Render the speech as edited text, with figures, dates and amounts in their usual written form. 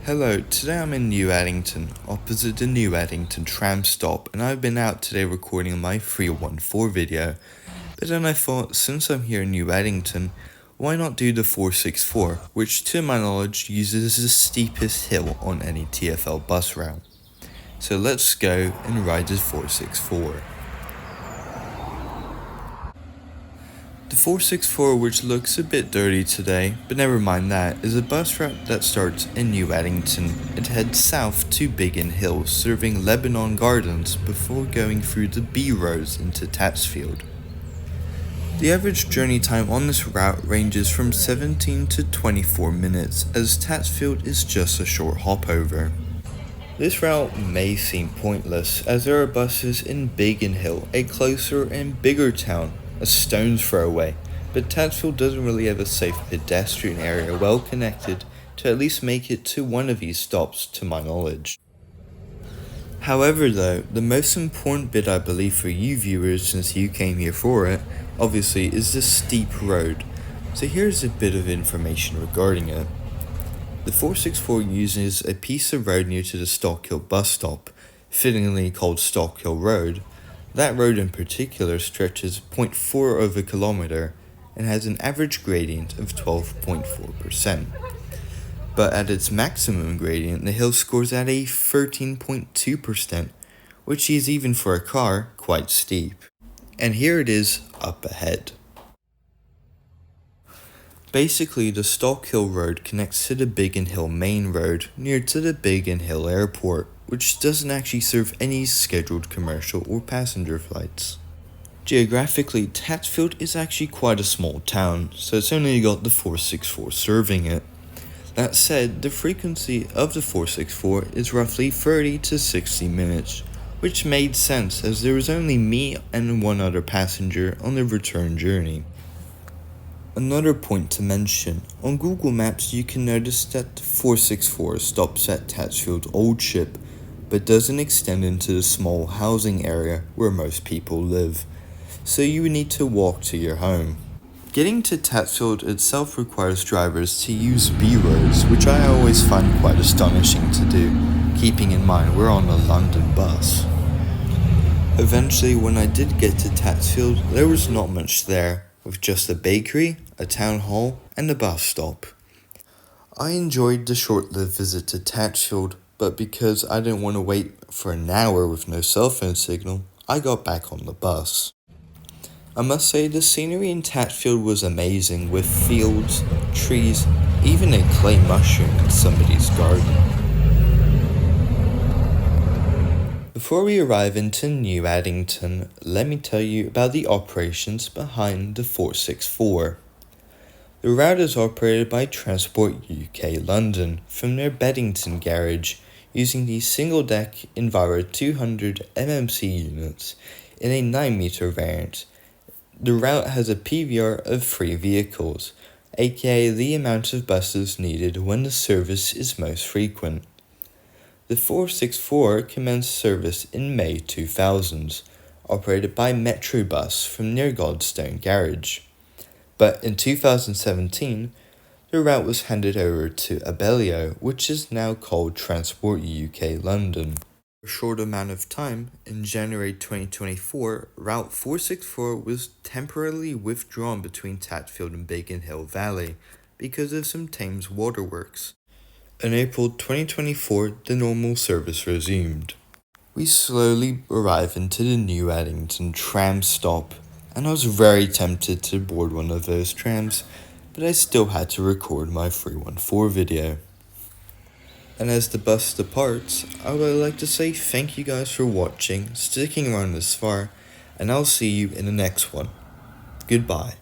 Hello, today I'm in New Addington, opposite the New Addington tram stop, and I've been out today recording my 314 video. But then I thought, since I'm here in New Addington, why not do the 464, which to my knowledge uses the steepest hill on any TfL bus route. So let's go and ride the 464. The 464, which looks a bit dirty today, but never mind that, is a bus route that starts in New Addington and heads south to Biggin Hill, serving Lebanon Gardens before going through the B roads into Tatsfield. The average journey time on this route ranges from 17 to 24 minutes, as Tatsfield is just a short hop over. This route may seem pointless, as there are buses in Biggin Hill, a closer and bigger town, a stone's throw away, but Tatsfield doesn't really have a safe pedestrian area well connected to at least make it to one of these stops to my knowledge. However though, the most important bit I believe for you viewers, since you came here for it, obviously is the steep road. So here's a bit of information regarding it. The 464 uses a piece of road near to the Stockhill bus stop, fittingly called Stockhill Road. That road in particular stretches 0.4 of a kilometer and has an average gradient of 12.4%. But at its maximum gradient, the hill scores at a 13.2%, which is even for a car quite steep. And here it is up ahead. Basically, the Stockhill Road connects to the Biggin Hill main road near to the Biggin Hill Airport, which doesn't actually serve any scheduled commercial or passenger flights. Geographically, Tatsfield is actually quite a small town, so it's only got the 464 serving it. That said, the frequency of the 464 is roughly 30 to 60 minutes, which made sense as there was only me and one other passenger on the return journey. Another point to mention, on Google Maps you can notice that the 464 stops at Tatsfield Old Ship, but doesn't extend into the small housing area where most people live, so you would need to walk to your home. Getting to Tatsfield itself requires drivers to use B roads, which I always find quite astonishing to do, keeping in mind we're on a London bus. Eventually, when I did get to Tatsfield, there was not much there, with just a bakery, a town hall, and a bus stop. I enjoyed the short-lived visit to Tatsfield, but because I didn't want to wait for an hour with no cell phone signal, I got back on the bus. I must say the scenery in Tatsfield was amazing, with fields, trees, even a clay mushroom in somebody's garden. Before we arrive into New Addington, let me tell you about the operations behind the 464. The route is operated by Transport UK London from their Beddington garage, using the single-deck Enviro 200 MMC units in a 9-meter variant. The route has a PVR of 3 vehicles, aka the amount of buses needed when the service is most frequent. The 464 commenced service in May 2000, operated by Metrobus from near Godstone Garage. But in 2017, the route was handed over to Abellio, which is now called Transport UK London. For a short amount of time, in January 2024, Route 464 was temporarily withdrawn between Tatsfield and Biggin Hill Valley because of some Thames waterworks. In April 2024, the normal service resumed. We slowly arrive into the New Addington tram stop, and I was very tempted to board one of those trams, but I still had to record my 314 video. And as the bus departs, I would like to say thank you guys for watching, sticking around this far, and I'll see you in the next one. Goodbye.